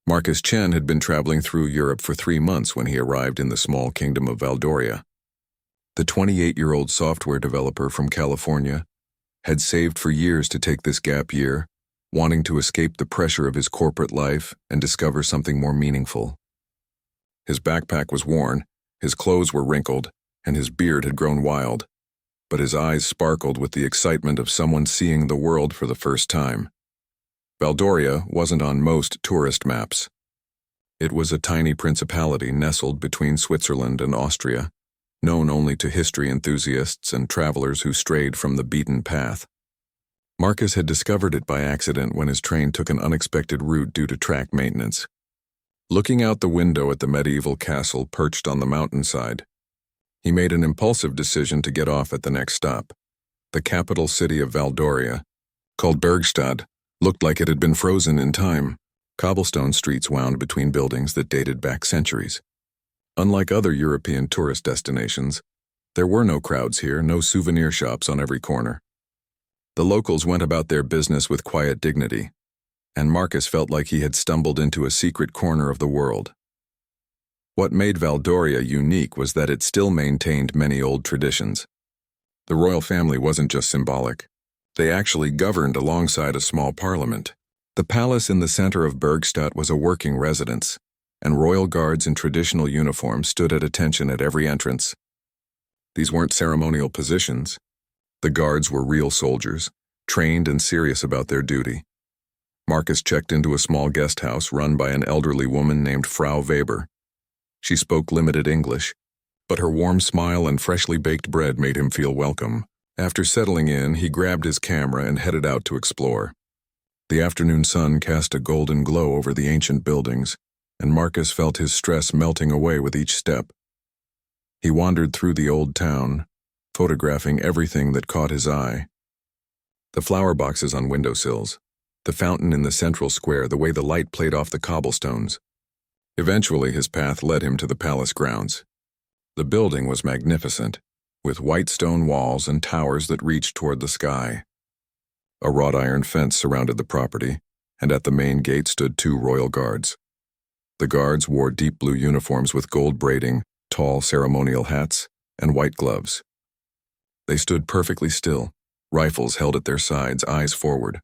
Marcus Chen had been traveling through Europe for 3 months when he arrived in the small kingdom of Valdoria. The 28-year-old software developer from California had saved for years to take this gap year, wanting to escape the pressure of his corporate life and discover something more meaningful. His backpack was worn, his clothes were wrinkled, and his beard had grown wild, but his eyes sparkled with the excitement of someone seeing the world for the first time. Valdoria wasn't on most tourist maps. It was a tiny principality nestled between Switzerland and Austria, known only to history enthusiasts and travelers who strayed from the beaten path. Marcus had discovered it by accident when his train took an unexpected route due to track maintenance. Looking out the window at the medieval castle perched on the mountainside, he made an impulsive decision to get off at the next stop. The capital city of Valdoria, called Bergstad, looked like it had been frozen in time. Cobblestone streets wound between buildings that dated back centuries. Unlike other European tourist destinations, there were no crowds here, no souvenir shops on every corner. The locals went about their business with quiet dignity, and Marcus felt like he had stumbled into a secret corner of the world. What made Valdoria unique was that it still maintained many old traditions. The royal family wasn't just symbolic. They actually governed alongside a small parliament. The palace in the center of Bergstad was a working residence, and royal guards in traditional uniform stood at attention at every entrance. These weren't ceremonial positions. The guards were real soldiers, trained and serious about their duty. Marcus checked into a small guest house run by an elderly woman named Frau Weber. She spoke limited English, but her warm smile and freshly baked bread made him feel welcome. After settling in, he grabbed his camera and headed out to explore. The afternoon sun cast a golden glow over the ancient buildings, and Marcus felt his stress melting away with each step. He wandered through the old town, photographing everything that caught his eye. The flower boxes on windowsills, the fountain in the central square, the way the light played off the cobblestones. Eventually, his path led him to the palace grounds. The building was magnificent, with white stone walls and towers that reached toward the sky. A wrought iron fence surrounded the property, and at the main gate stood 2 royal guards. The guards wore deep blue uniforms with gold braiding, tall ceremonial hats, and white gloves. They stood perfectly still, rifles held at their sides, eyes forward.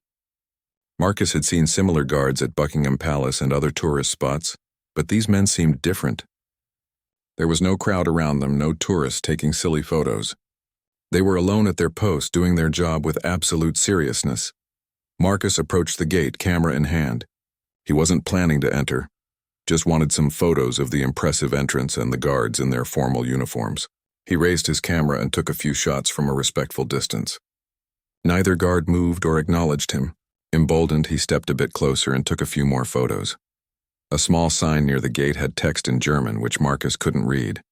Marcus had seen similar guards at Buckingham Palace and other tourist spots, but these men seemed different. There was no crowd around them, no tourists taking silly photos. They were alone at their post, doing their job with absolute seriousness. Marcus approached the gate, camera in hand. He wasn't planning to enter, just wanted some photos of the impressive entrance and the guards in their formal uniforms. He raised his camera and took a few shots from a respectful distance. Neither guard moved or acknowledged him. Emboldened, he stepped a bit closer and took a few more photos. A small sign near the gate had text in German, which Marcus couldn't read.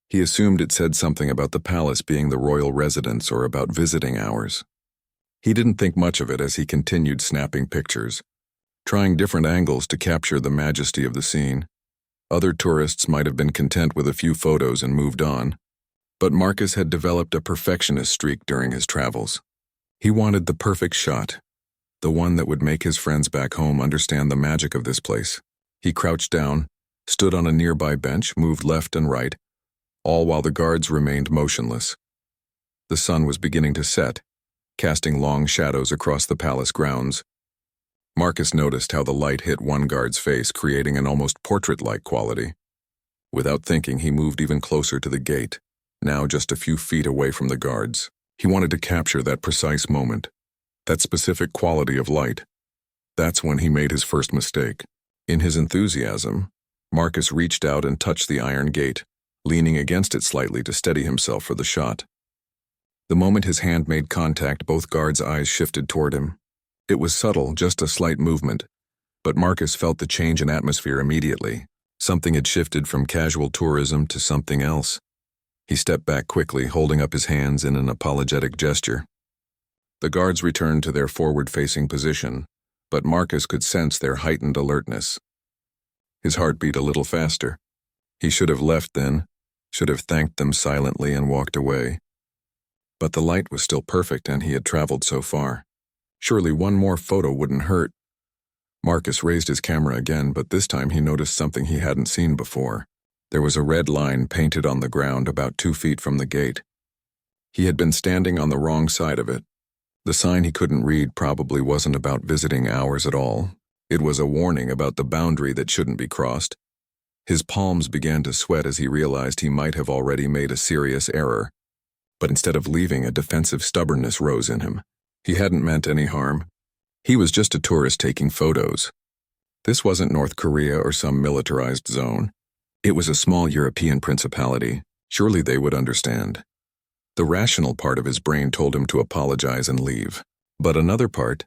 He assumed it said something about the palace being the royal residence or about visiting hours. He didn't think much of it as he continued snapping pictures, trying different angles to capture the majesty of the scene. Other tourists might have been content with a few photos and moved on, but Marcus had developed a perfectionist streak during his travels. He wanted the perfect shot, the one that would make his friends back home understand the magic of this place. He crouched down, stood on a nearby bench, moved left and right, all while the guards remained motionless. The sun was beginning to set, casting long shadows across the palace grounds. Marcus noticed how the light hit one guard's face, creating an almost portrait-like quality. Without thinking, he moved even closer to the gate, now just a few feet away from the guards. He wanted to capture that precise moment, that specific quality of light. That's when he made his first mistake. In his enthusiasm, Marcus reached out and touched the iron gate, leaning against it slightly to steady himself for the shot. The moment his hand made contact, both guards' eyes shifted toward him. It was subtle, just a slight movement, but Marcus felt the change in atmosphere immediately. Something had shifted from casual tourism to something else. He stepped back quickly, holding up his hands in an apologetic gesture. The guards returned to their forward-facing position, but Marcus could sense their heightened alertness. His heart beat a little faster. He should have left then, should have thanked them silently and walked away. But the light was still perfect and he had traveled so far. Surely one more photo wouldn't hurt. Marcus raised his camera again, but this time he noticed something he hadn't seen before. There was a red line painted on the ground about 2 feet from the gate. He had been standing on the wrong side of it. The sign he couldn't read probably wasn't about visiting hours at all. It was a warning about the boundary that shouldn't be crossed. His palms began to sweat as he realized he might have already made a serious error. But instead of leaving, a defensive stubbornness rose in him. He hadn't meant any harm. He was just a tourist taking photos. This wasn't North Korea or some militarized zone. It was a small European principality. Surely they would understand. The rational part of his brain told him to apologize and leave. But another part,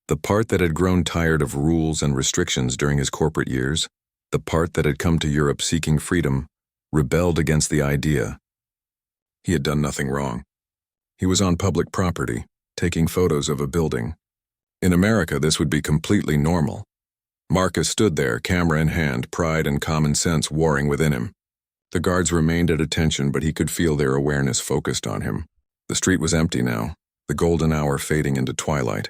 the part that had grown tired of rules and restrictions during his corporate years, the part that had come to Europe seeking freedom, rebelled against the idea. He had done nothing wrong. He was on public property, taking photos of a building. In America, this would be completely normal. Marcus stood there, camera in hand, pride and common sense warring within him. The guards remained at attention, but he could feel their awareness focused on him. The street was empty now, the golden hour fading into twilight.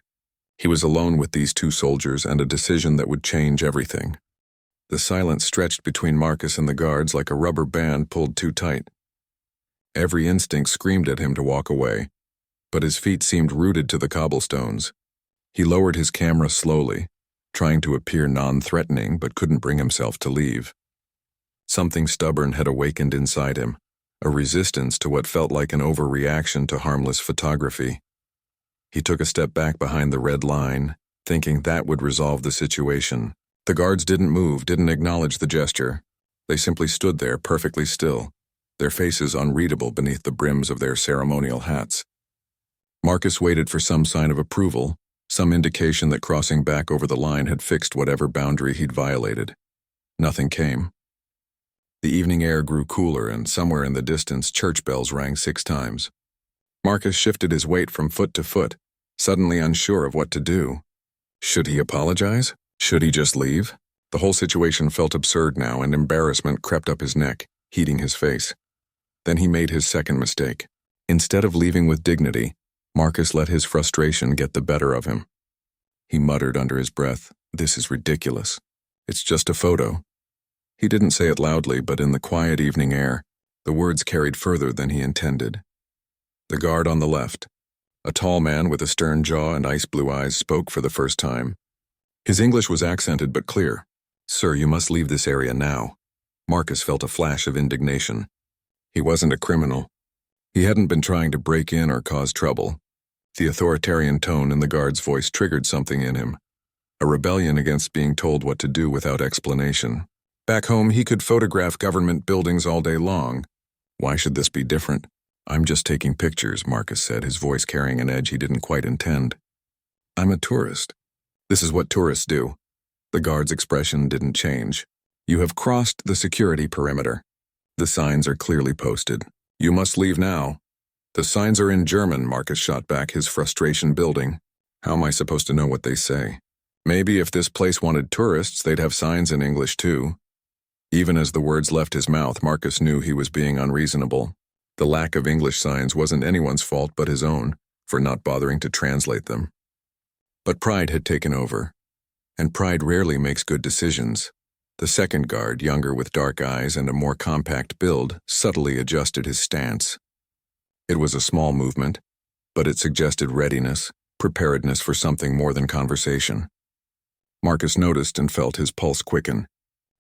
He was alone with these 2 soldiers and a decision that would change everything. The silence stretched between Marcus and the guards like a rubber band pulled too tight. Every instinct screamed at him to walk away, but his feet seemed rooted to the cobblestones. He lowered his camera slowly, trying to appear non-threatening, but couldn't bring himself to leave. Something stubborn had awakened inside him, a resistance to what felt like an overreaction to harmless photography. He took a step back behind the red line, thinking that would resolve the situation. The guards didn't move, didn't acknowledge the gesture. They simply stood there, perfectly still, their faces unreadable beneath the brims of their ceremonial hats. Marcus waited for some sign of approval, some indication that crossing back over the line had fixed whatever boundary he'd violated. Nothing came. The evening air grew cooler, and somewhere in the distance, church bells rang 6 times. Marcus shifted his weight from foot to foot, suddenly unsure of what to do. Should he apologize? Should he just leave? The whole situation felt absurd now, and embarrassment crept up his neck, heating his face. Then he made his second mistake. Instead of leaving with dignity, Marcus let his frustration get the better of him. He muttered under his breath, "This is ridiculous. It's just a photo." He didn't say it loudly, but in the quiet evening air, the words carried further than he intended. The guard on the left, a tall man with a stern jaw and ice-blue eyes, spoke for the first time. His English was accented but clear. "Sir, you must leave this area now." Marcus felt a flash of indignation. He wasn't a criminal. He hadn't been trying to break in or cause trouble. The authoritarian tone in the guard's voice triggered something in him, a rebellion against being told what to do without explanation. Back home, he could photograph government buildings all day long. Why should this be different? "I'm just taking pictures," Marcus said, his voice carrying an edge he didn't quite intend. "I'm a tourist. This is what tourists do." The guard's expression didn't change. "You have crossed the security perimeter. The signs are clearly posted. You must leave now." "The signs are in German," Marcus shot back, his frustration building. "How am I supposed to know what they say? Maybe if this place wanted tourists, they'd have signs in English too." Even as the words left his mouth, Marcus knew he was being unreasonable. The lack of English signs wasn't anyone's fault but his own, for not bothering to translate them. But pride had taken over, and pride rarely makes good decisions. The second guard, younger with dark eyes and a more compact build, subtly adjusted his stance. It was a small movement, but it suggested readiness, preparedness for something more than conversation. Marcus noticed and felt his pulse quicken.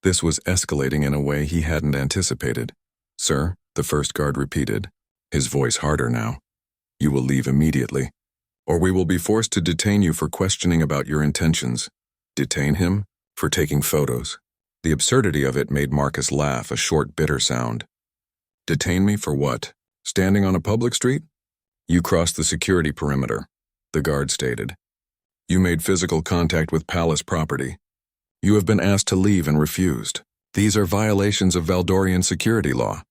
This was escalating in a way he hadn't anticipated. "Sir," the first guard repeated, his voice harder now, "you will leave immediately, or we will be forced to detain you for questioning about your intentions." Detain him? For taking photos? The absurdity of it made Marcus laugh, a short, bitter sound. "Detain me for what? Standing on a public street?" "You crossed the security perimeter," the guard stated. "You made physical contact with palace property. You have been asked to leave and refused. These are violations of Valdorian security law."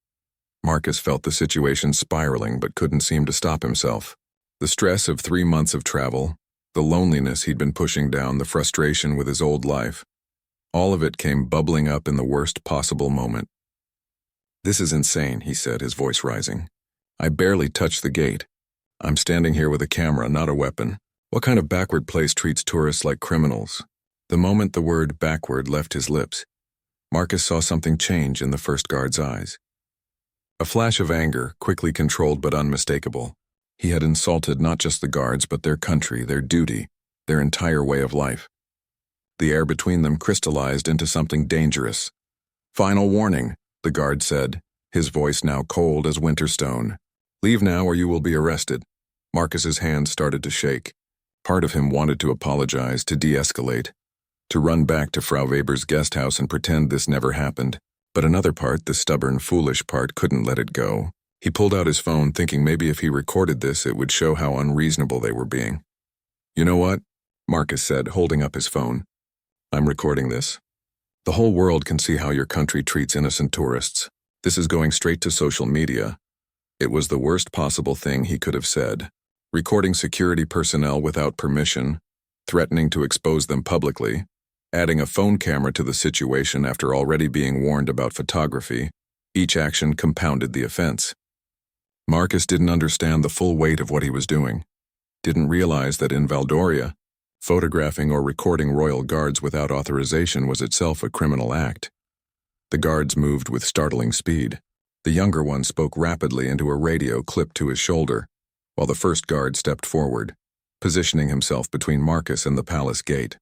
Marcus felt the situation spiraling but couldn't seem to stop himself. The stress of 3 months of travel, the loneliness he'd been pushing down, the frustration with his old life, all of it came bubbling up in the worst possible moment. "This is insane," he said, his voice rising. "I barely touched the gate. I'm standing here with a camera, not a weapon. What kind of backward place treats tourists like criminals?" The moment the word backward left his lips, Marcus saw something change in the first guard's eyes. A flash of anger, quickly controlled but unmistakable. He had insulted not just the guards, but their country, their duty, their entire way of life. The air between them crystallized into something dangerous. "Final warning," the guard said, his voice now cold as winter stone. "Leave now or you will be arrested." Marcus's hand started to shake. Part of him wanted to apologize, to de-escalate, to run back to Frau Weber's guest house and pretend this never happened. But another part, the stubborn, foolish part, couldn't let it go. He pulled out his phone, thinking maybe if he recorded this, it would show how unreasonable they were being. "You know what?" Marcus said, holding up his phone. "I'm recording this. The whole world can see how your country treats innocent tourists. This is going straight to social media." It was the worst possible thing he could have said. Recording security personnel without permission, threatening to expose them publicly, adding a phone camera to the situation after already being warned about photography, each action compounded the offense. Marcus didn't understand the full weight of what he was doing, didn't realize that in Valdoria, photographing or recording royal guards without authorization was itself a criminal act. The guards moved with startling speed. The younger one spoke rapidly into a radio clipped to his shoulder, while the first guard stepped forward, positioning himself between Marcus and the palace gate.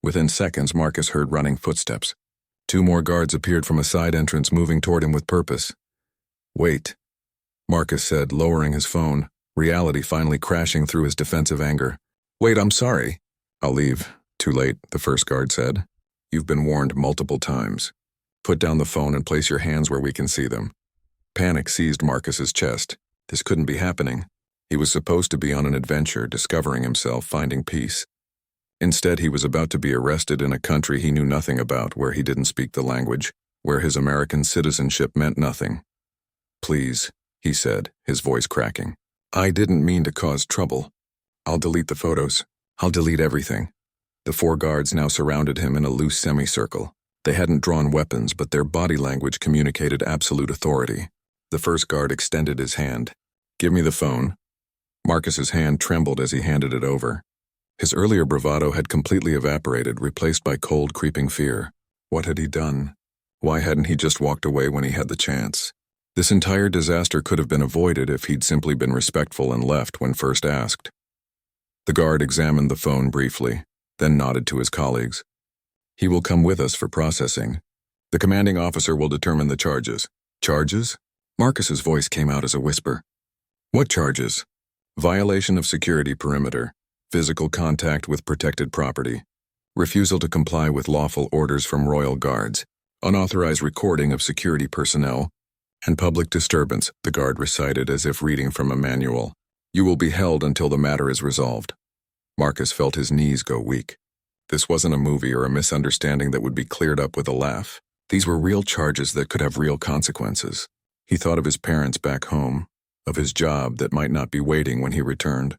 Within seconds, Marcus heard running footsteps. 2 more guards appeared from a side entrance, moving toward him with purpose. "Wait," Marcus said, lowering his phone, reality finally crashing through his defensive anger. "Wait, I'm sorry." "I'll leave." "Too late," the first guard said. "You've been warned multiple times. Put down the phone and place your hands where we can see them." Panic seized Marcus's chest. This couldn't be happening. He was supposed to be on an adventure, discovering himself, finding peace. Instead, he was about to be arrested in a country he knew nothing about, where he didn't speak the language, where his American citizenship meant nothing. "Please," he said, his voice cracking. "I didn't mean to cause trouble. I'll delete the photos. I'll delete everything." The 4 guards now surrounded him in a loose semicircle. They hadn't drawn weapons, but their body language communicated absolute authority. The first guard extended his hand. "Give me the phone." Marcus's hand trembled as he handed it over. His earlier bravado had completely evaporated, replaced by cold, creeping fear. What had he done? Why hadn't he just walked away when he had the chance? This entire disaster could have been avoided if he'd simply been respectful and left when first asked. The guard examined the phone briefly, then nodded to his colleagues. "He will come with us for processing. The commanding officer will determine the charges." "Charges?" Marcus's voice came out as a whisper. "What charges?" "Violation of security perimeter, physical contact with protected property, refusal to comply with lawful orders from royal guards, unauthorized recording of security personnel, and public disturbance," the guard recited as if reading from a manual. "You will be held until the matter is resolved." Marcus felt his knees go weak. This wasn't a movie or a misunderstanding that would be cleared up with a laugh. These were real charges that could have real consequences. He thought of his parents back home, of his job that might not be waiting when he returned,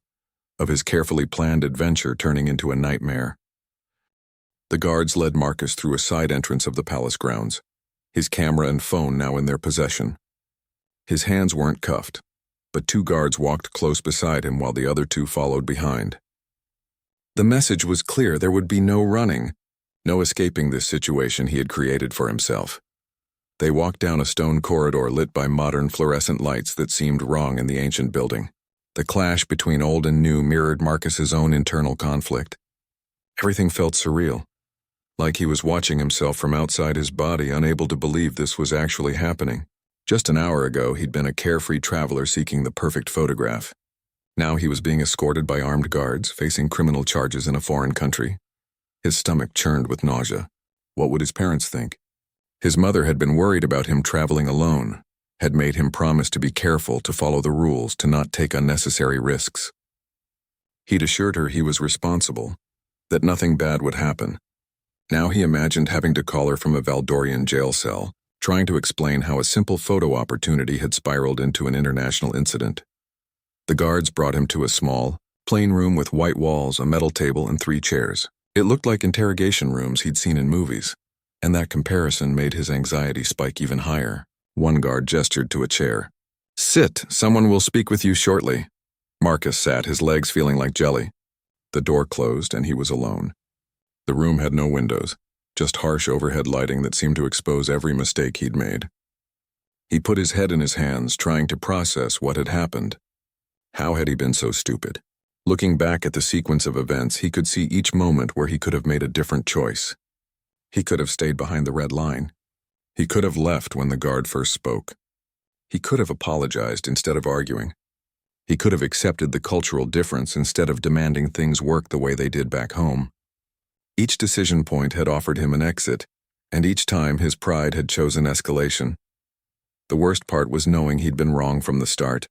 of his carefully planned adventure turning into a nightmare. The guards led Marcus through a side entrance of the palace grounds, his camera and phone now in their possession. His hands weren't cuffed, but 2 guards walked close beside him while the other 2 followed behind. The message was clear: there would be no running, no escaping this situation he had created for himself. They walked down a stone corridor lit by modern fluorescent lights that seemed wrong in the ancient building. The clash between old and new mirrored Marcus's own internal conflict. Everything felt surreal, like he was watching himself from outside his body, unable to believe this was actually happening. Just an hour ago, he'd been a carefree traveler seeking the perfect photograph. Now he was being escorted by armed guards, facing criminal charges in a foreign country. His stomach churned with nausea. What would his parents think? His mother had been worried about him traveling alone, had made him promise to be careful, to follow the rules, to not take unnecessary risks. He'd assured her he was responsible, that nothing bad would happen. Now he imagined having to call her from a Valdorian jail cell, trying to explain how a simple photo opportunity had spiraled into an international incident. The guards brought him to a small, plain room with white walls, a metal table, and 3 chairs. It looked like interrogation rooms he'd seen in movies, and that comparison made his anxiety spike even higher. One guard gestured to a chair. "Sit, someone will speak with you shortly." Marcus sat, his legs feeling like jelly. The door closed, and he was alone. The room had no windows, just harsh overhead lighting that seemed to expose every mistake he'd made. He put his head in his hands, trying to process what had happened. How had he been so stupid? Looking back at the sequence of events, he could see each moment where he could have made a different choice. He could have stayed behind the red line. He could have left when the guard first spoke. He could have apologized instead of arguing. He could have accepted the cultural difference instead of demanding things work the way they did back home. Each decision point had offered him an exit, and each time his pride had chosen escalation. The worst part was knowing he'd been wrong from the start.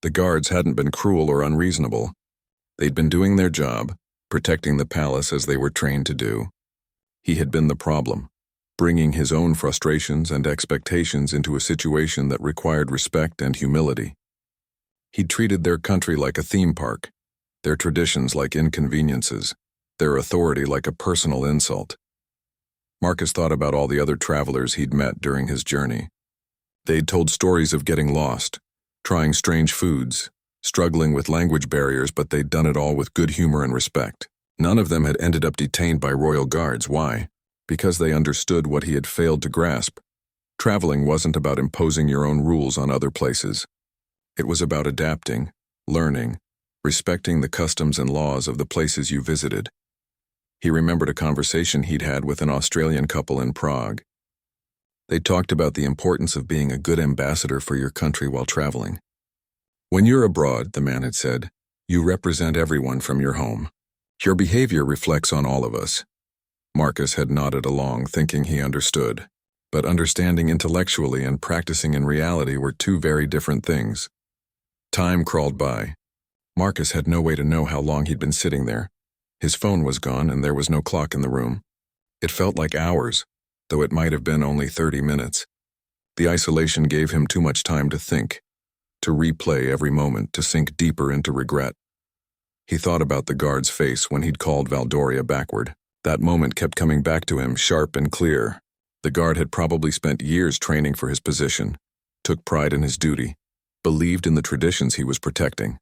The guards hadn't been cruel or unreasonable. They'd been doing their job, protecting the palace as they were trained to do. He had been the problem, bringing his own frustrations and expectations into a situation that required respect and humility. He'd treated their country like a theme park, their traditions like inconveniences, their authority like a personal insult. Marcus thought about all the other travelers he'd met during his journey. They'd told stories of getting lost, trying strange foods, struggling with language barriers, but they'd done it all with good humor and respect. None of them had ended up detained by royal guards. Why? Because they understood what he had failed to grasp. Traveling wasn't about imposing your own rules on other places. It was about adapting, learning, respecting the customs and laws of the places you visited. He remembered a conversation he'd had with an Australian couple in Prague. They talked about the importance of being a good ambassador for your country while traveling. When you're abroad, the man had said, you represent everyone from your home. Your behavior reflects on all of us. Marcus had nodded along, thinking he understood. But understanding intellectually and practicing in reality were two very different things. Time crawled by. Marcus had no way to know how long he'd been sitting there. His phone was gone and there was no clock in the room. It felt like hours, though it might have been only 30 minutes. The isolation gave him too much time to think, to replay every moment, to sink deeper into regret. He thought about the guard's face when he'd called Valdoria backward. That moment kept coming back to him, sharp and clear. The guard had probably spent years training for his position, took pride in his duty, believed in the traditions he was protecting.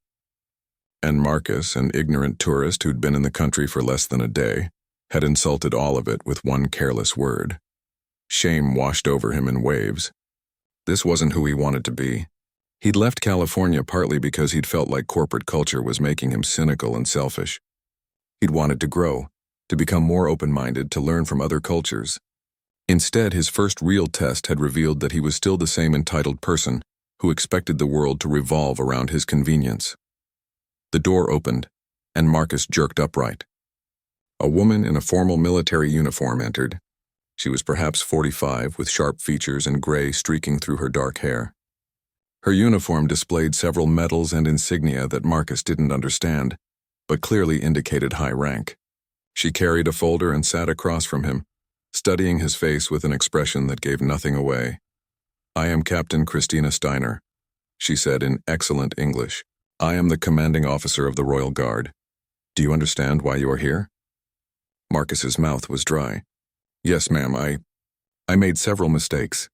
And Marcus, an ignorant tourist who'd been in the country for less than a day, had insulted all of it with one careless word. Shame washed over him in waves. This wasn't who he wanted to be. He'd left California partly because he'd felt like corporate culture was making him cynical and selfish. He'd wanted to grow, to become more open-minded, to learn from other cultures. Instead, his first real test had revealed that he was still the same entitled person who expected the world to revolve around his convenience. The door opened, and Marcus jerked upright. A woman in a formal military uniform entered. She was perhaps 45, with sharp features and gray streaking through her dark hair. Her uniform displayed several medals and insignia that Marcus didn't understand, but clearly indicated high rank. She carried a folder and sat across from him, studying his face with an expression that gave nothing away. "I am Captain Christina Steiner," she said in excellent English. "I am the commanding officer of the Royal Guard. Do you understand why you are here?" Marcus's mouth was dry. "Yes, ma'am, I made several mistakes.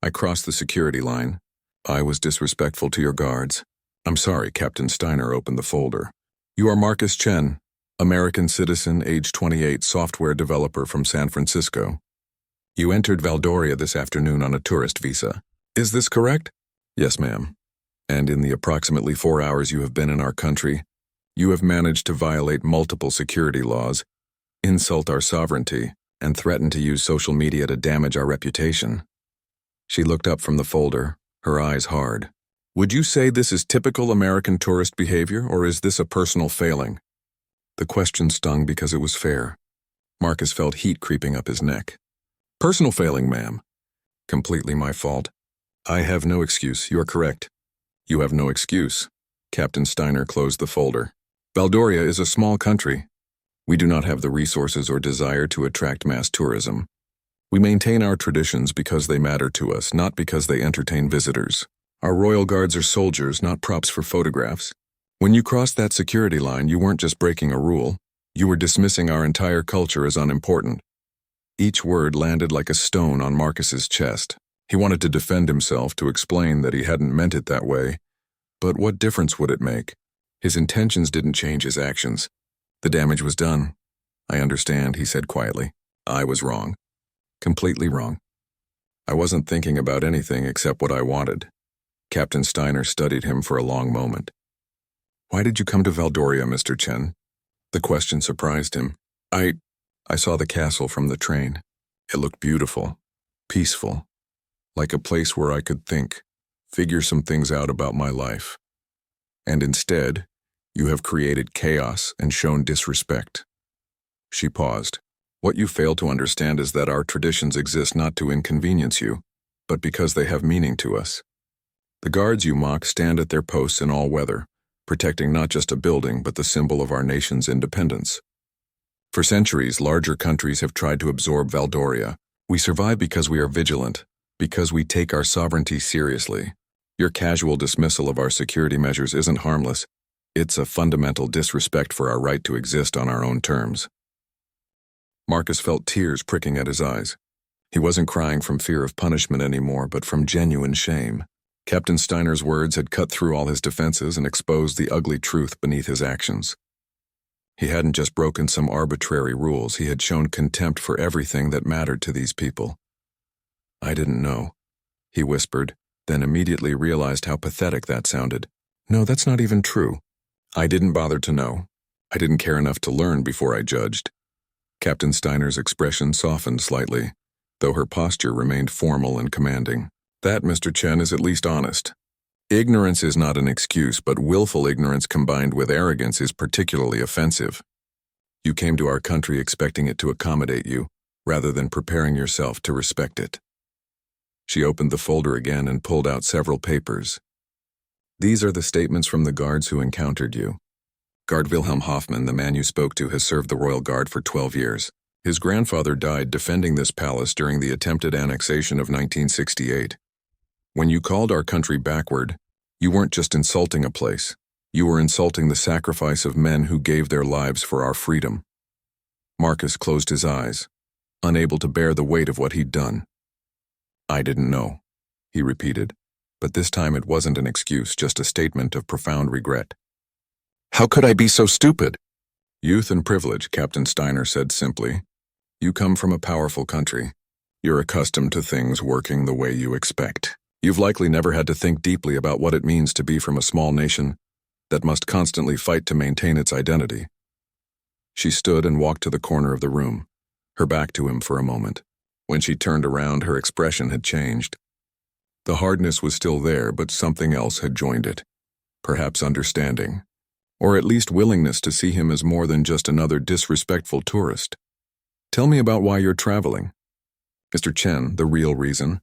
I crossed the security line. I was disrespectful to your guards. I'm sorry." Captain Steiner opened the folder. "You are Marcus Chen, American citizen, age 28, software developer from San Francisco. You entered Valdoria this afternoon on a tourist visa. Is this correct?" "Yes, ma'am. And in the approximately 4 hours you have been in our country, you have managed to violate multiple security laws, insult our sovereignty, and threaten to use social media to damage our reputation." She looked up from the folder, her eyes hard. "Would you say this is typical American tourist behavior, or is this a personal failing?" The question stung because it was fair. Marcus felt heat creeping up his neck. "Personal failing, ma'am." "Completely my fault. I have no excuse. You are correct." "You have no excuse." Captain Steiner closed the folder. "Valdoria is a small country. We do not have the resources or desire to attract mass tourism. We maintain our traditions because they matter to us, not because they entertain visitors. Our royal guards are soldiers, not props for photographs. When you crossed that security line, you weren't just breaking a rule. You were dismissing our entire culture as unimportant." Each word landed like a stone on Marcus's chest. He wanted to defend himself, to explain that he hadn't meant it that way. But what difference would it make? His intentions didn't change his actions. The damage was done. I understand, he said quietly. I was wrong. Completely wrong. I wasn't thinking about anything except what I wanted. Captain Steiner studied him for a long moment. Why did you come to Valdoria, Mr. Chen? The question surprised him. I saw the castle from the train. It looked beautiful, peaceful, like a place where I could think, figure some things out about my life. And instead, you have created chaos and shown disrespect. She paused. What you fail to understand is that our traditions exist not to inconvenience you, but because they have meaning to us. The guards you mock stand at their posts in all weather, protecting not just a building but the symbol of our nation's independence. For centuries, larger countries have tried to absorb Valdoria. We survive because we are vigilant, because we take our sovereignty seriously. Your casual dismissal of our security measures isn't harmless. It's a fundamental disrespect for our right to exist on our own terms. Marcus felt tears pricking at his eyes. He wasn't crying from fear of punishment anymore, but from genuine shame. Captain Steiner's words had cut through all his defenses and exposed the ugly truth beneath his actions. He hadn't just broken some arbitrary rules, he had shown contempt for everything that mattered to these people. I didn't know, he whispered, then immediately realized how pathetic that sounded. No, that's not even true. I didn't bother to know. I didn't care enough to learn before I judged. Captain Steiner's expression softened slightly, though her posture remained formal and commanding. That, Mr. Chen, is at least honest. Ignorance is not an excuse, but willful ignorance combined with arrogance is particularly offensive. You came to our country expecting it to accommodate you, rather than preparing yourself to respect it. She opened the folder again and pulled out several papers. These are the statements from the guards who encountered you. Guard Wilhelm Hoffmann, the man you spoke to, has served the Royal Guard for 12 years. His grandfather died defending this palace during the attempted annexation of 1968. When you called our country backward, you weren't just insulting a place. You were insulting the sacrifice of men who gave their lives for our freedom. Marcus closed his eyes, unable to bear the weight of what he'd done. I didn't know, he repeated, but this time it wasn't an excuse, just a statement of profound regret. How could I be so stupid? Youth and privilege, Captain Steiner said simply. You come from a powerful country. You're accustomed to things working the way you expect. You've likely never had to think deeply about what it means to be from a small nation that must constantly fight to maintain its identity. She stood and walked to the corner of the room, her back to him for a moment. When she turned around, her expression had changed. The hardness was still there, but something else had joined it. Perhaps understanding, or at least willingness to see him as more than just another disrespectful tourist. Tell me about why you're traveling. Mr. Chen, the real reason.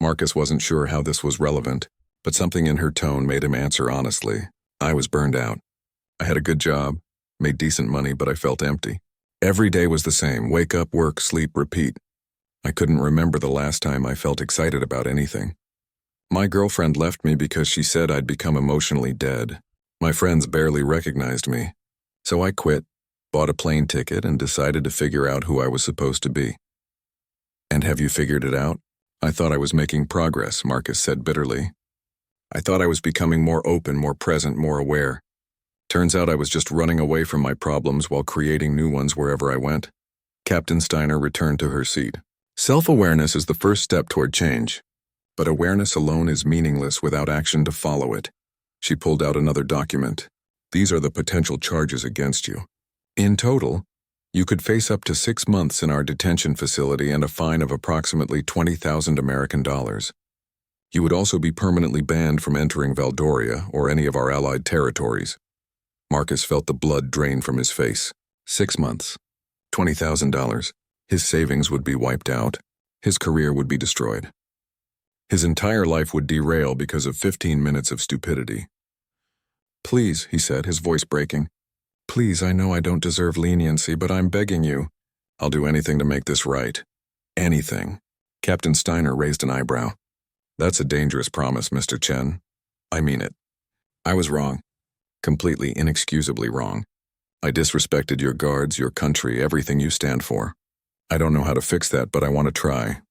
Marcus wasn't sure how this was relevant, but something in her tone made him answer honestly. I was burned out. I had a good job, made decent money, but I felt empty. Every day was the same: wake up, work, sleep, repeat. I couldn't remember the last time I felt excited about anything. My girlfriend left me because she said I'd become emotionally dead. My friends barely recognized me. So I quit, bought a plane ticket, and decided to figure out who I was supposed to be. And have you figured it out? I thought I was making progress, Marcus said bitterly. I thought I was becoming more open, more present, more aware. Turns out I was just running away from my problems while creating new ones wherever I went. Captain Steiner returned to her seat. Self-awareness is the first step toward change, but awareness alone is meaningless without action to follow it. She pulled out another document. These are the potential charges against you. In total, you could face up to 6 months in our detention facility and a fine of approximately 20,000 American dollars. You would also be permanently banned from entering Valdoria or any of our allied territories. Marcus felt the blood drain from his face. 6 months. $20,000. His savings would be wiped out. His career would be destroyed. His entire life would derail because of 15 minutes of stupidity. Please, he said, his voice breaking. Please, I know I don't deserve leniency, but I'm begging you. I'll do anything to make this right. Anything. Captain Steiner raised an eyebrow. That's a dangerous promise, Mr. Chen. I mean it. I was wrong. Completely, inexcusably wrong. I disrespected your guards, your country, everything you stand for. I don't know how to fix that, but I want to try.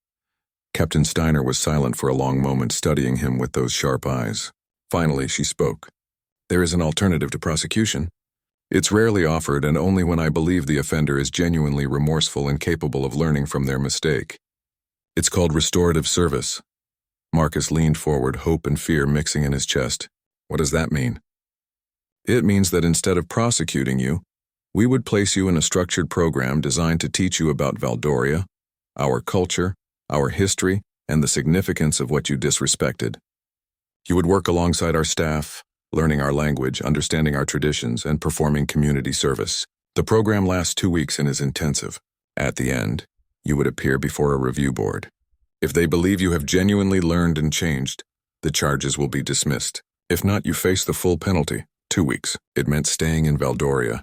Captain Steiner was silent for a long moment, studying him with those sharp eyes. Finally, she spoke. There is an alternative to prosecution. It's rarely offered and only when I believe the offender is genuinely remorseful and capable of learning from their mistake. It's called restorative service. Marcus leaned forward, hope and fear mixing in his chest. What does that mean? It means that instead of prosecuting you, we would place you in a structured program designed to teach you about Valdoria, our culture, our history, and the significance of what you disrespected. You would work alongside our staff, learning our language, understanding our traditions, and performing community service. The program lasts 2 weeks and is intensive. At the end, you would appear before a review board. If they believe you have genuinely learned and changed, the charges will be dismissed. If not, you face the full penalty, 2 weeks. It meant staying in Valdoria,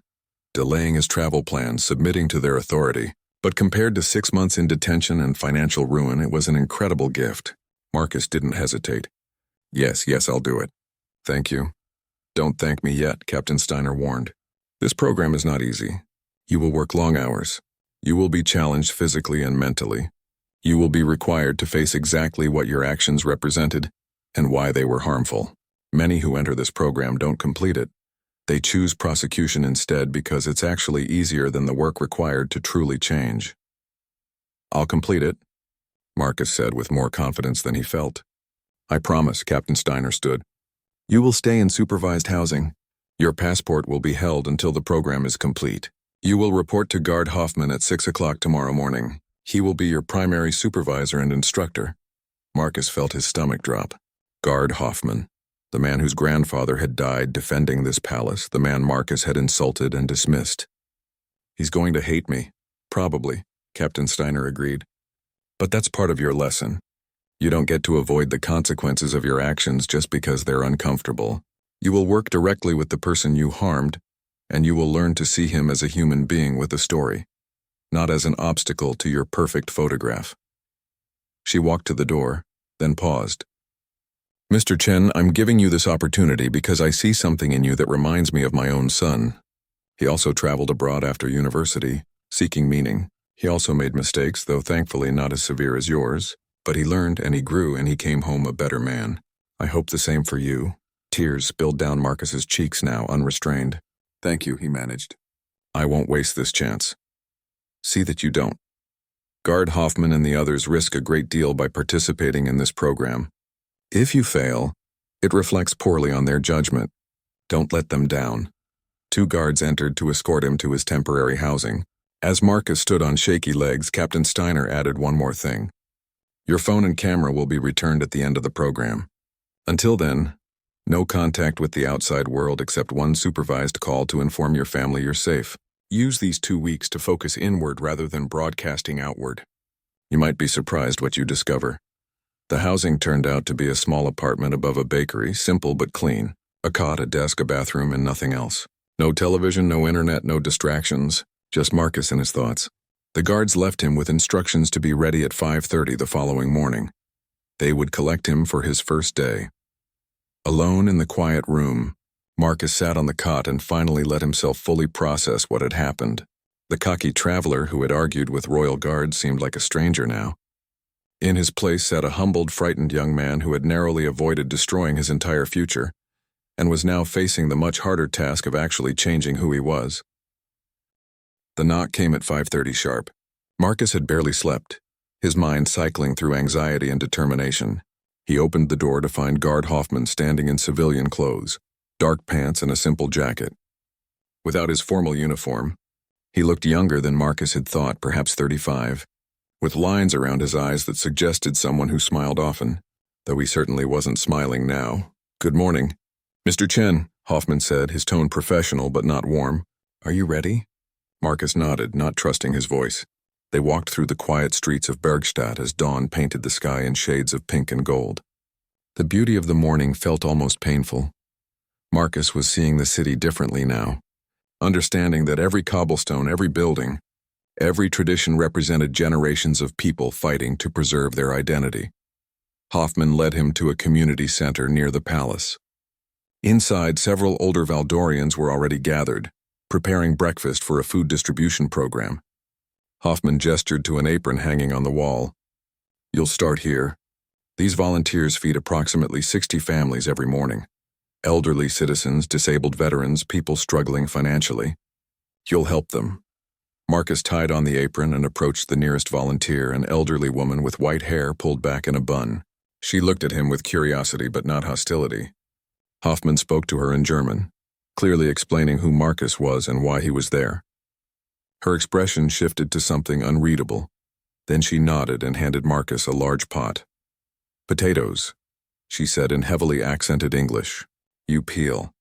delaying his travel plans, submitting to their authority. But compared to 6 months in detention and financial ruin, it was an incredible gift. Marcus didn't hesitate. Yes, I'll do it. Thank you. Don't thank me yet, Captain Steiner warned. This program is not easy. You will work long hours. You will be challenged physically and mentally. You will be required to face exactly what your actions represented and why they were harmful. Many who enter this program don't complete it. They choose prosecution instead because it's actually easier than the work required to truly change. I'll complete it, Marcus said with more confidence than he felt. I promise, Captain Steiner stood. You will stay in supervised housing. Your passport will be held until the program is complete. You will report to Guard Hoffman at 6 o'clock tomorrow morning. He will be your primary supervisor and instructor. Marcus felt his stomach drop. Guard Hoffman, the man whose grandfather had died defending this palace, the man Marcus had insulted and dismissed. He's going to hate me. Probably, Captain Steiner agreed. But that's part of your lesson. You don't get to avoid the consequences of your actions just because they're uncomfortable. You will work directly with the person you harmed, and you will learn to see him as a human being with a story, not as an obstacle to your perfect photograph. She walked to the door, then paused. Mr. Chen, I'm giving you this opportunity because I see something in you that reminds me of my own son. He also traveled abroad after university, seeking meaning. He also made mistakes, though thankfully not as severe as yours. But he learned and he grew and he came home a better man. I hope the same for you. Tears spilled down Marcus's cheeks now, unrestrained. Thank you, he managed. I won't waste this chance. See that you don't. Guard Hoffman and the others risk a great deal by participating in this program. If you fail, it reflects poorly on their judgment. Don't let them down. 2 guards entered to escort him to his temporary housing. As Marcus stood on shaky legs, Captain Steiner added one more thing. Your phone and camera will be returned at the end of the program. Until then, no contact with the outside world except one supervised call to inform your family you're safe. Use these 2 weeks to focus inward rather than broadcasting outward. You might be surprised what you discover. The housing turned out to be a small apartment above a bakery, simple but clean. A cot, a desk, a bathroom, and nothing else. No television, no internet, no distractions, just Marcus and his thoughts. The guards left him with instructions to be ready at 5:30 the following morning. They would collect him for his first day. Alone in the quiet room, Marcus sat on the cot and finally let himself fully process what had happened. The cocky traveler who had argued with royal guards seemed like a stranger now. In his place sat a humbled, frightened young man who had narrowly avoided destroying his entire future, and was now facing the much harder task of actually changing who he was. The knock came at 5:30 sharp. Marcus had barely slept, his mind cycling through anxiety and determination. He opened the door to find Guard Hoffman standing in civilian clothes, dark pants and a simple jacket. Without his formal uniform, he looked younger than Marcus had thought, perhaps 35, with lines around his eyes that suggested someone who smiled often, though he certainly wasn't smiling now. Good morning. Mr. Chen, Hoffman said, his tone professional but not warm. Are you ready? Marcus nodded, not trusting his voice. They walked through the quiet streets of Bergstadt as dawn painted the sky in shades of pink and gold. The beauty of the morning felt almost painful. Marcus was seeing the city differently now, understanding that every cobblestone, every building, every tradition represented generations of people fighting to preserve their identity. Hoffman led him to a community center near the palace. Inside, several older Valdorians were already gathered, preparing breakfast for a food distribution program. Hoffman gestured to an apron hanging on the wall. You'll start here. These volunteers feed approximately 60 families every morning. Elderly citizens, disabled veterans, people struggling financially. You'll help them. Marcus tied on the apron and approached the nearest volunteer, an elderly woman with white hair pulled back in a bun. She looked at him with curiosity but not hostility. Hoffman spoke to her in German, clearly explaining who Marcus was and why he was there. Her expression shifted to something unreadable. Then she nodded and handed Marcus a large pot. "Potatoes," she said in heavily accented English. "You peel."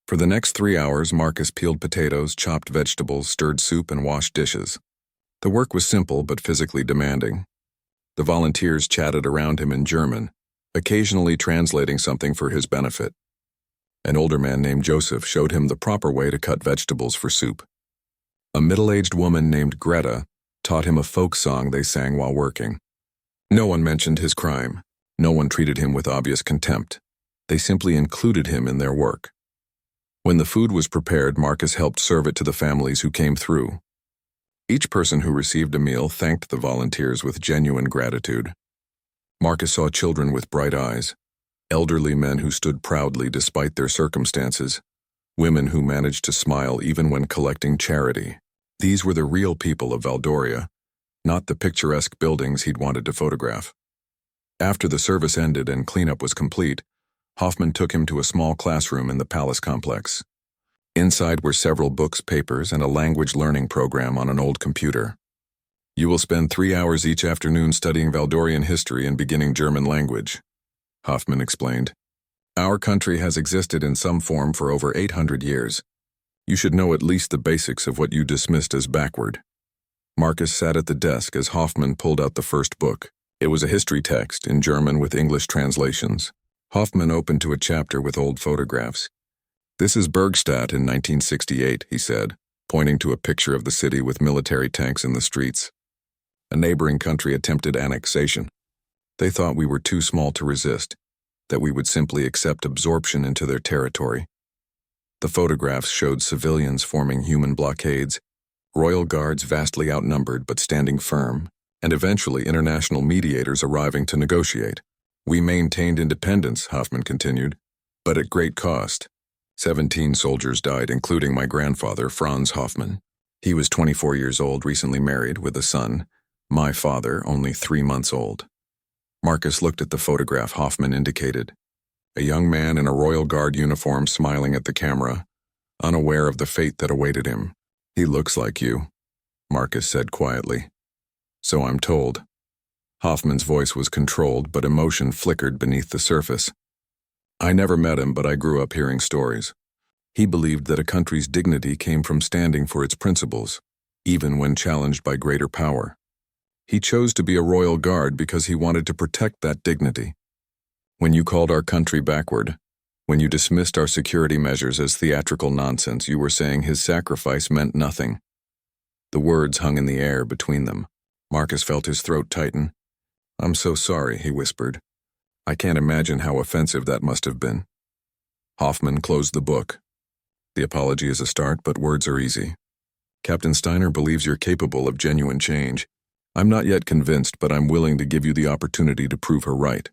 For the next 3 hours, Marcus peeled potatoes, chopped vegetables, stirred soup, and washed dishes. The work was simple but physically demanding. The volunteers chatted around him in German, occasionally translating something for his benefit. An older man named Joseph showed him the proper way to cut vegetables for soup. A middle-aged woman named Greta taught him a folk song they sang while working. No one mentioned his crime. No one treated him with obvious contempt. They simply included him in their work. When the food was prepared, Marcus helped serve it to the families who came through. Each person who received a meal thanked the volunteers with genuine gratitude. Marcus saw children with bright eyes, elderly men who stood proudly despite their circumstances, women who managed to smile even when collecting charity. These were the real people of Valdoria, not the picturesque buildings he'd wanted to photograph. After the service ended and cleanup was complete, Hoffman took him to a small classroom in the palace complex. Inside were several books, papers, and a language learning program on an old computer. "You will spend 3 hours each afternoon studying Valdorian history and beginning German language," Hoffman explained. "Our country has existed in some form for over 800 years. You should know at least the basics of what you dismissed as backward." Marcus sat at the desk as Hoffman pulled out the first book. It was a history text in German with English translations. Hoffman opened to a chapter with old photographs. "This is Bergstadt in 1968, he said, pointing to a picture of the city with military tanks in the streets. A neighboring country attempted annexation. They thought we were too small to resist, that we would simply accept absorption into their territory. The photographs showed civilians forming human blockades, royal guards vastly outnumbered but standing firm, and eventually international mediators arriving to negotiate. We maintained independence," Hoffman continued, "but at great cost. 17 soldiers died, including my grandfather, Franz Hoffman. He was 24 years old, recently married, with a son. My father, only 3 months old." Marcus looked at the photograph Hoffman indicated. A young man in a Royal Guard uniform smiling at the camera, unaware of the fate that awaited him. "He looks like you," Marcus said quietly. "So I'm told." Hoffman's voice was controlled, but emotion flickered beneath the surface. "I never met him, but I grew up hearing stories. He believed that a country's dignity came from standing for its principles, even when challenged by greater power. He chose to be a royal guard because he wanted to protect that dignity. When you called our country backward, when you dismissed our security measures as theatrical nonsense, you were saying his sacrifice meant nothing." The words hung in the air between them. Marcus felt his throat tighten. "I'm so sorry," he whispered. "I can't imagine how offensive that must have been." Hoffman closed the book. "The apology is a start, but words are easy. Captain Steiner believes you're capable of genuine change. I'm not yet convinced, but I'm willing to give you the opportunity to prove her right."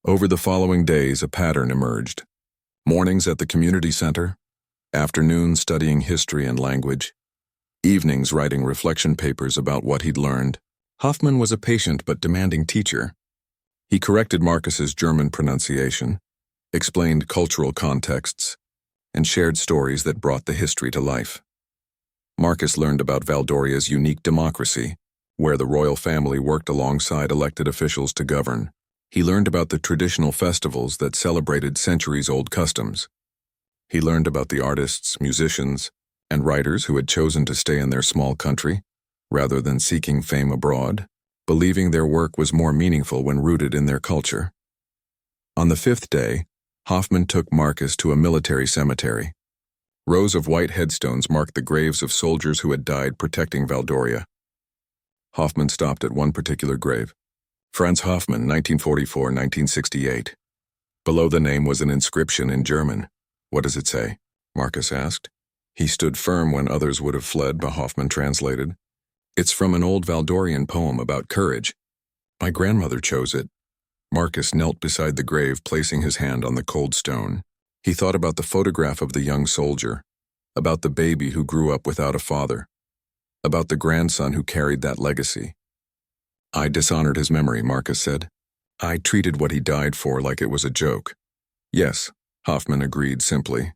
Over the following days, a pattern emerged. Mornings at the community center, afternoons studying history and language, evenings writing reflection papers about what he'd learned. Hoffman was a patient but demanding teacher. He corrected Marcus's German pronunciation, explained cultural contexts, and shared stories that brought the history to life. Marcus learned about Valdoria's unique democracy, where the royal family worked alongside elected officials to govern. He learned about the traditional festivals that celebrated centuries-old customs. He learned about the artists, musicians, and writers who had chosen to stay in their small country, rather than seeking fame abroad, believing their work was more meaningful when rooted in their culture. On the 5th day, Hoffman took Marcus to a military cemetery. Rows of white headstones marked the graves of soldiers who had died protecting Valdoria. Hoffman stopped at one particular grave. Franz Hoffman, 1944-1968. Below the name was an inscription in German. "What does it say?" Marcus asked. "He stood firm when others would have fled," Hoffman translated. "It's from an old Valdorian poem about courage. My grandmother chose it." Marcus knelt beside the grave, placing his hand on the cold stone. He thought about the photograph of the young soldier, about the baby who grew up without a father, about the grandson who carried that legacy. I dishonored his memory, Marcus said. I treated what he died for like it was a joke. Yes, Hoffman agreed simply.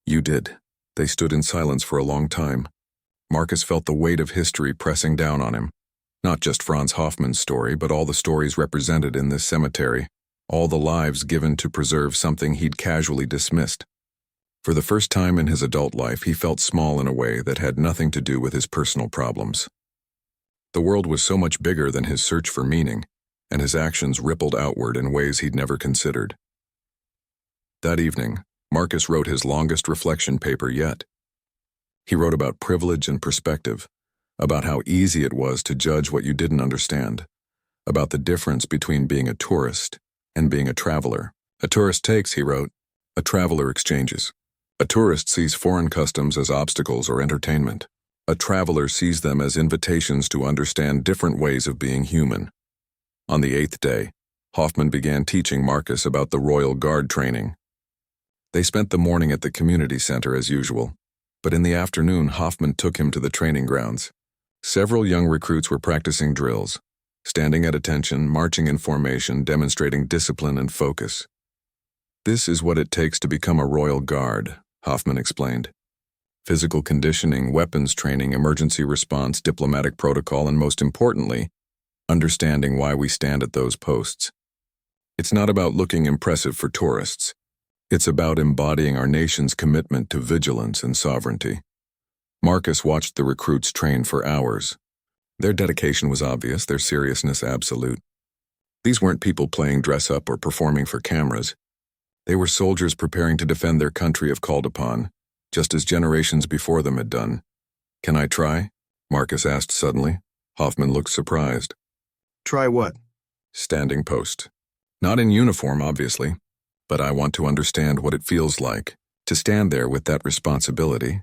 You did. They stood in silence for a long time. Marcus felt the weight of history pressing down on him. Not just Franz Hoffman's story, but all the stories represented in this cemetery, all the lives given to preserve something he'd casually dismissed. For the first time in his adult life, he felt small in a way that had nothing to do with his personal problems. The world was so much bigger than his search for meaning, and his actions rippled outward in ways he'd never considered. That evening, Marcus wrote his longest reflection paper yet. He wrote about privilege and perspective, about how easy it was to judge what you didn't understand, about the difference between being a tourist and being a traveler. A tourist takes, he wrote, a traveler exchanges. A tourist sees foreign customs as obstacles or entertainment. A traveler sees them as invitations to understand different ways of being human. On the 8th day, Hoffman began teaching Marcus about the Royal Guard training. They spent the morning at the community center as usual, but in the afternoon Hoffman took him to the training grounds. Several young recruits were practicing drills, standing at attention, marching in formation, demonstrating discipline and focus. This is what it takes to become a Royal Guard, Hoffman explained. Physical conditioning, weapons training, emergency response, diplomatic protocol, and most importantly, understanding why we stand at those posts. It's not about looking impressive for tourists. It's about embodying our nation's commitment to vigilance and sovereignty. Marcus watched the recruits train for hours. Their dedication was obvious, their seriousness absolute. These weren't people playing dress-up or performing for cameras. They were soldiers preparing to defend their country if called upon, just as generations before them had done. Can I try? Marcus asked suddenly. Hoffman looked surprised. Try what? Standing post. Not in uniform, obviously, but I want to understand what it feels like to stand there with that responsibility.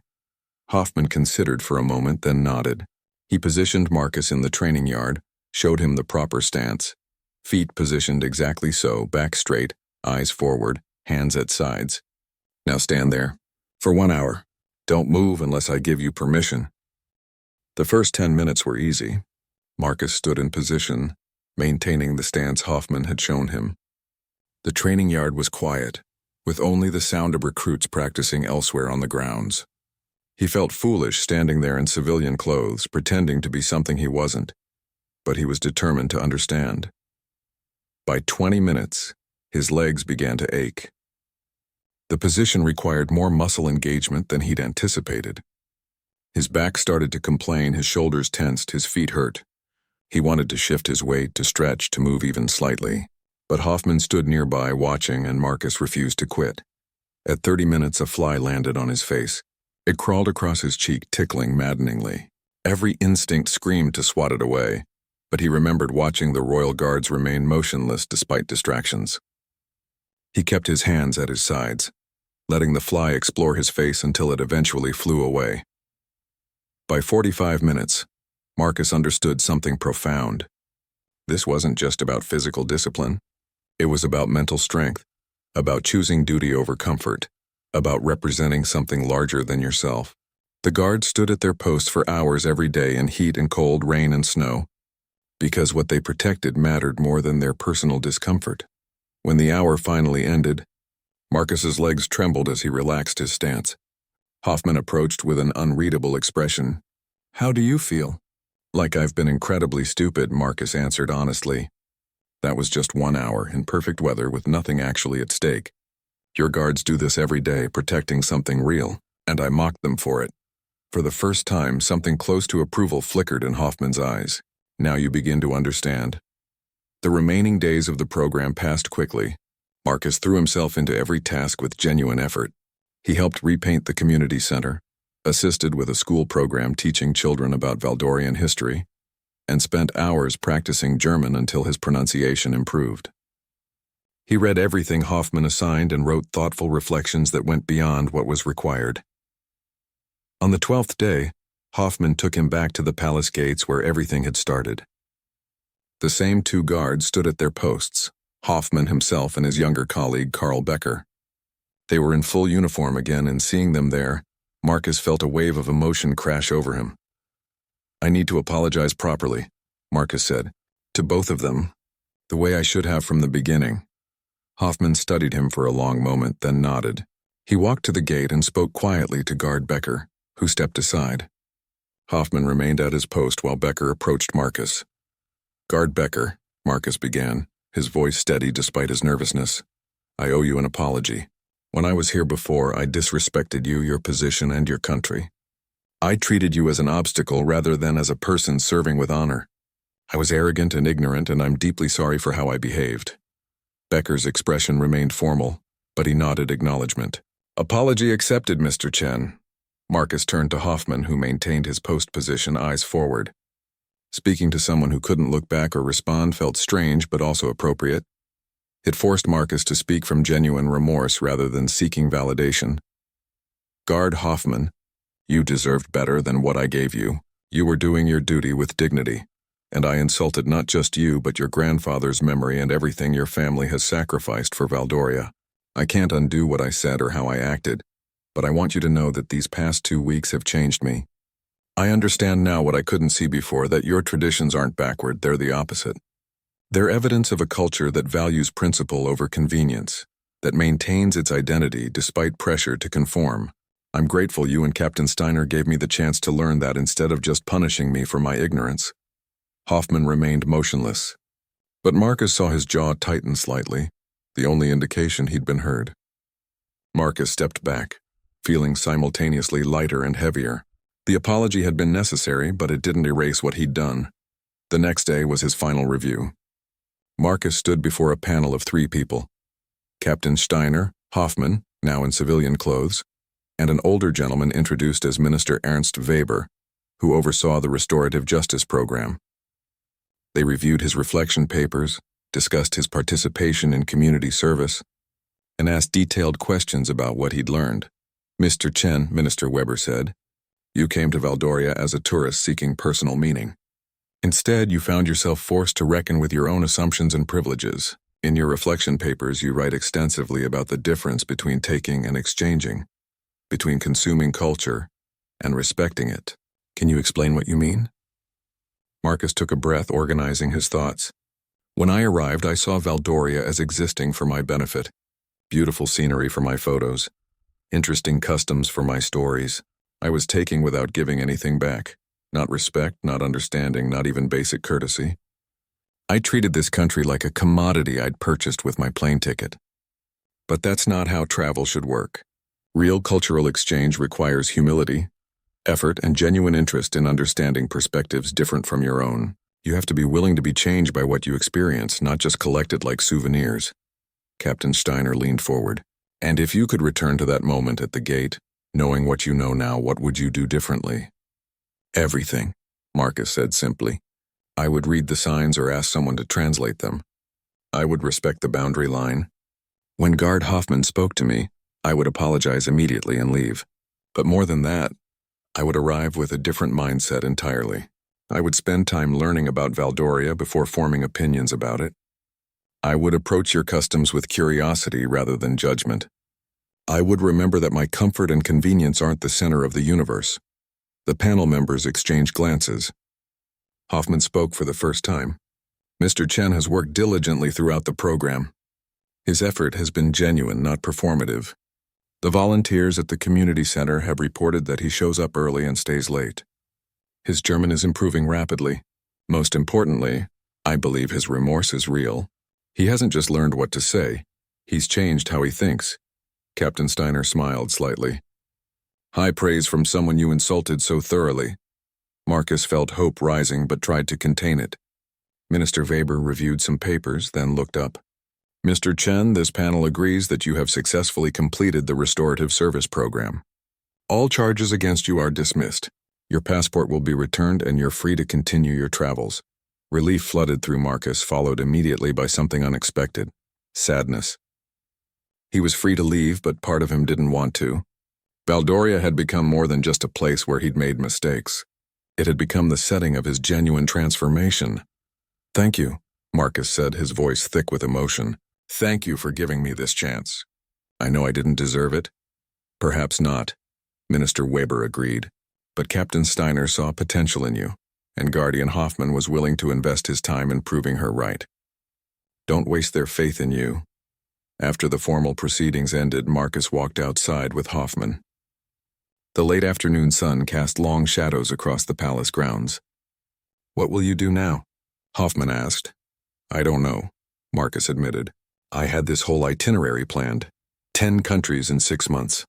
Hoffman considered for a moment, then nodded. He positioned Marcus in the training yard, showed him the proper stance. Feet positioned exactly so, back straight, eyes forward, hands at sides. Now stand there. For 1 hour. Don't move unless I give you permission. The first 10 minutes were easy. Marcus stood in position, maintaining the stance Hoffman had shown him. The training yard was quiet, with only the sound of recruits practicing elsewhere on the grounds. He felt foolish standing there in civilian clothes, pretending to be something he wasn't, but he was determined to understand. By 20 minutes, his legs began to ache. The position required more muscle engagement than he'd anticipated. His back started to complain, his shoulders tensed, his feet hurt. He wanted to shift his weight, to stretch, to move even slightly. But Hoffman stood nearby watching, and Marcus refused to quit. At 30 minutes, a fly landed on his face. It crawled across his cheek, tickling maddeningly. Every instinct screamed to swat it away, but he remembered watching the Royal Guards remain motionless despite distractions. He kept his hands at his sides, letting the fly explore his face until it eventually flew away. By 45 minutes, Marcus understood something profound. This wasn't just about physical discipline. It was about mental strength, about choosing duty over comfort, about representing something larger than yourself. The guards stood at their posts for hours every day in heat and cold, rain and snow, because what they protected mattered more than their personal discomfort. When the hour finally ended, Marcus's legs trembled as he relaxed his stance. Hoffman approached with an unreadable expression. "How do you feel?" "Like I've been incredibly stupid," Marcus answered honestly. "That was just 1 hour in perfect weather with nothing actually at stake. Your guards do this every day, protecting something real, and I mocked them for it." For the first time, something close to approval flickered in Hoffman's eyes. "Now you begin to understand." The remaining days of the program passed quickly. Marcus threw himself into every task with genuine effort. He helped repaint the community center, assisted with a school program teaching children about Valdorian history, and spent hours practicing German until his pronunciation improved. He read everything Hoffman assigned and wrote thoughtful reflections that went beyond what was required. On the 12th day, Hoffman took him back to the palace gates where everything had started. The same 2 guards stood at their posts, Hoffman himself and his younger colleague Carl Becker. They were in full uniform again, and seeing them there, Marcus felt a wave of emotion crash over him. "I need to apologize properly," Marcus said. "To both of them. The way I should have from the beginning." Hoffman studied him for a long moment, then nodded. He walked to the gate and spoke quietly to guard Becker, who stepped aside. Hoffman remained at his post while Becker approached Marcus. "Guard Becker," Marcus began, his voice steady despite his nervousness. "I owe you an apology. When I was here before, I disrespected you, your position, and your country. I treated you as an obstacle rather than as a person serving with honor. I was arrogant and ignorant, and I'm deeply sorry for how I behaved." Becker's expression remained formal, but he nodded acknowledgement. "Apology accepted, Mr. Chen." Marcus turned to Hoffman, who maintained his post position, eyes forward. Speaking to someone who couldn't look back or respond felt strange but also appropriate. It forced Marcus to speak from genuine remorse rather than seeking validation. "Guard Hoffman, you deserved better than what I gave you. You were doing your duty with dignity, and I insulted not just you but your grandfather's memory and everything your family has sacrificed for Valdoria. I can't undo what I said or how I acted, but I want you to know that these past 2 weeks have changed me. I understand now what I couldn't see before, that your traditions aren't backward, they're the opposite. They're evidence of a culture that values principle over convenience, that maintains its identity despite pressure to conform. I'm grateful you and Captain Steiner gave me the chance to learn that instead of just punishing me for my ignorance." Hoffman remained motionless, but Marcus saw his jaw tighten slightly, the only indication he'd been heard. Marcus stepped back, feeling simultaneously lighter and heavier. The apology had been necessary, but it didn't erase what he'd done. The next day was his final review. Marcus stood before a panel of 3 people: Captain Steiner, Hoffman, now in civilian clothes, and an older gentleman introduced as Minister Ernst Weber, who oversaw the restorative justice program. They reviewed his reflection papers, discussed his participation in community service, and asked detailed questions about what he'd learned. "Mr. Chen," Minister Weber said, "you came to Valdoria as a tourist seeking personal meaning. Instead, you found yourself forced to reckon with your own assumptions and privileges. In your reflection papers, you write extensively about the difference between taking and exchanging, between consuming culture and respecting it. Can you explain what you mean?" Marcus took a breath, organizing his thoughts. "When I arrived, I saw Valdoria as existing for my benefit. Beautiful scenery for my photos, interesting customs for my stories. I was taking without giving anything back. Not respect, not understanding, not even basic courtesy. I treated this country like a commodity I'd purchased with my plane ticket. But that's not how travel should work. Real cultural exchange requires humility, effort, and genuine interest in understanding perspectives different from your own. You have to be willing to be changed by what you experience, not just collected like souvenirs." Captain Steiner leaned forward. "And if you could return to that moment at the gate, knowing what you know now, what would you do differently?" "Everything," Marcus said simply. "I would read the signs or ask someone to translate them. I would respect the boundary line. When Guard Hoffman spoke to me, I would apologize immediately and leave. But more than that, I would arrive with a different mindset entirely. I would spend time learning about Valdoria before forming opinions about it. I would approach your customs with curiosity rather than judgment. I would remember that my comfort and convenience aren't the center of the universe." The panel members exchanged glances. Hoffman spoke for the first time. "Mr. Chen has worked diligently throughout the program. His effort has been genuine, not performative. The volunteers at the community center have reported that he shows up early and stays late. His German is improving rapidly. Most importantly, I believe his remorse is real. He hasn't just learned what to say, he's changed how he thinks." Captain Steiner smiled slightly. "High praise from someone you insulted so thoroughly." Marcus felt hope rising but tried to contain it. Minister Weber reviewed some papers, then looked up. "Mr. Chen, this panel agrees that you have successfully completed the restorative service program. All charges against you are dismissed. Your passport will be returned and you're free to continue your travels." Relief flooded through Marcus, followed immediately by something unexpected: sadness. He was free to leave, but part of him didn't want to. Valdoria had become more than just a place where he'd made mistakes. It had become the setting of his genuine transformation. "Thank you," Marcus said, his voice thick with emotion. "Thank you for giving me this chance." I know I didn't deserve it. Perhaps not, Minister Weber agreed. But Captain Steiner saw potential in you, and Guardian Hoffman was willing to invest his time in proving her right. Don't waste their faith in you. After the formal proceedings ended, Marcus walked outside with Hoffman. The late afternoon sun cast long shadows across the palace grounds. What will you do now? Hoffman asked. I don't know, Marcus admitted. I had this whole itinerary planned. 10 countries in 6 months.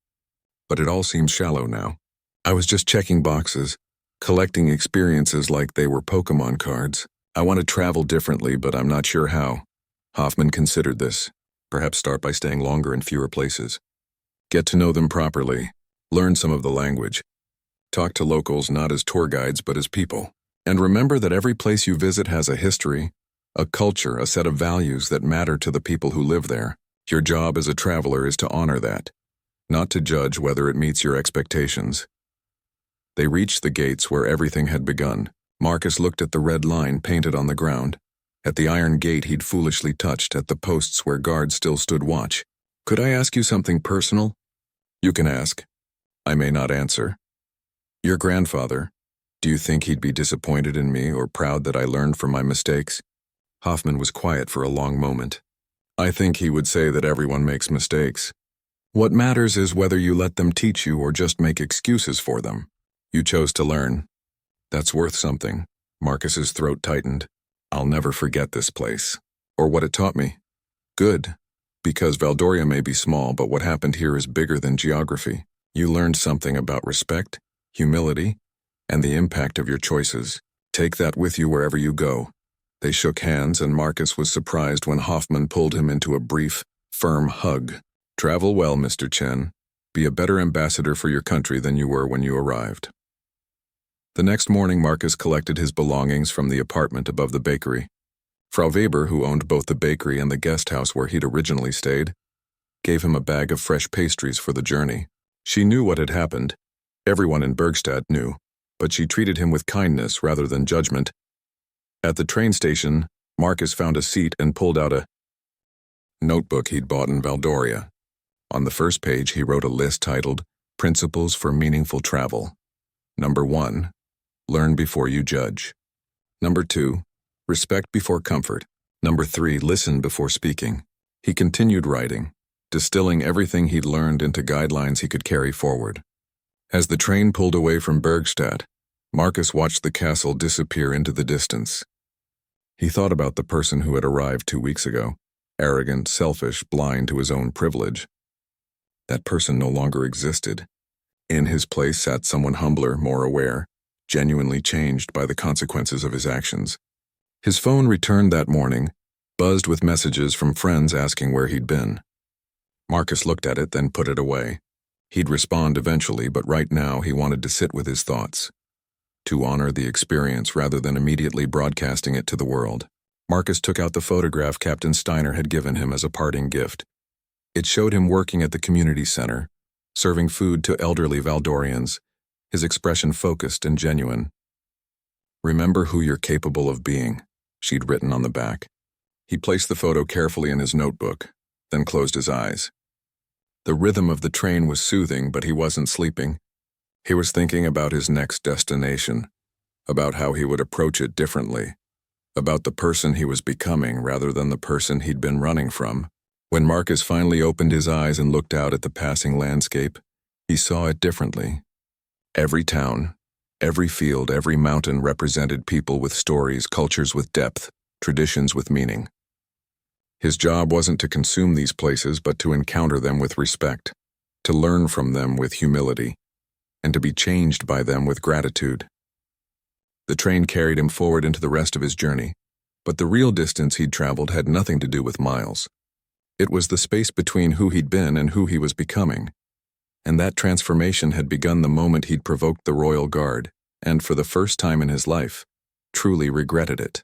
But it all seems shallow now. I was just checking boxes, collecting experiences like they were Pokemon cards. I want to travel differently, but I'm not sure how. Hoffman considered this. Perhaps start by staying longer in fewer places. Get to know them properly. Learn some of the language. Talk to locals not as tour guides but as people. And remember that every place you visit has a history, a culture, a set of values that matter to the people who live there. Your job as a traveler is to honor that, not to judge whether it meets your expectations. They reached the gates where everything had begun. Marcus looked at the red line painted on the ground, at the iron gate he'd foolishly touched, at the posts where guards still stood watch. Could I ask you something personal? You can ask. I may not answer. Your grandfather, do you think he'd be disappointed in me or proud that I learned from my mistakes? Hoffman was quiet for a long moment. I think he would say that everyone makes mistakes. What matters is whether you let them teach you or just make excuses for them. You chose to learn. That's worth something. Marcus's throat tightened. I'll never forget this place. Or what it taught me. Good. Because Valdoria may be small, but what happened here is bigger than geography. You learned something about respect, humility, and the impact of your choices. Take that with you wherever you go. They shook hands, and Marcus was surprised when Hoffman pulled him into a brief, firm hug. Travel well, Mr. Chen. Be a better ambassador for your country than you were when you arrived. The next morning, Marcus collected his belongings from the apartment above the bakery. Frau Weber, who owned both the bakery and the guest house where he'd originally stayed, gave him a bag of fresh pastries for the journey. She knew what had happened. Everyone in Bergstadt knew, but she treated him with kindness rather than judgment. At the train station, Marcus found a seat and pulled out a notebook he'd bought in Valdoria. On the first page, he wrote a list titled, Principles for Meaningful Travel. Number 1, learn before you judge. Number 2, respect before comfort. Number 3, listen before speaking. He continued writing, distilling everything he'd learned into guidelines he could carry forward. As the train pulled away from Bergstadt, Marcus watched the castle disappear into the distance. He thought about the person who had arrived 2 weeks ago, arrogant, selfish, blind to his own privilege. That person no longer existed. In his place sat someone humbler, more aware, genuinely changed by the consequences of his actions. His phone returned that morning, buzzed with messages from friends asking where he'd been. Marcus looked at it, then put it away. He'd respond eventually, but right now he wanted to sit with his thoughts, to honor the experience rather than immediately broadcasting it to the world. Marcus took out the photograph Captain Steiner had given him as a parting gift. It showed him working at the community center, serving food to elderly Valdorians, his expression focused and genuine. Remember who you're capable of being, she'd written on the back. He placed the photo carefully in his notebook, then closed his eyes. The rhythm of the train was soothing, but he wasn't sleeping. He was thinking about his next destination, about how he would approach it differently, about the person he was becoming rather than the person he'd been running from. When Marcus finally opened his eyes and looked out at the passing landscape, he saw it differently. Every town, every field, every mountain represented people with stories, cultures with depth, traditions with meaning. His job wasn't to consume these places, but to encounter them with respect, to learn from them with humility, and to be changed by them with gratitude. The train carried him forward into the rest of his journey, but the real distance he'd traveled had nothing to do with miles. It was the space between who he'd been and who he was becoming. And that transformation had begun the moment he'd provoked the royal guard, and for the first time in his life, truly regretted it.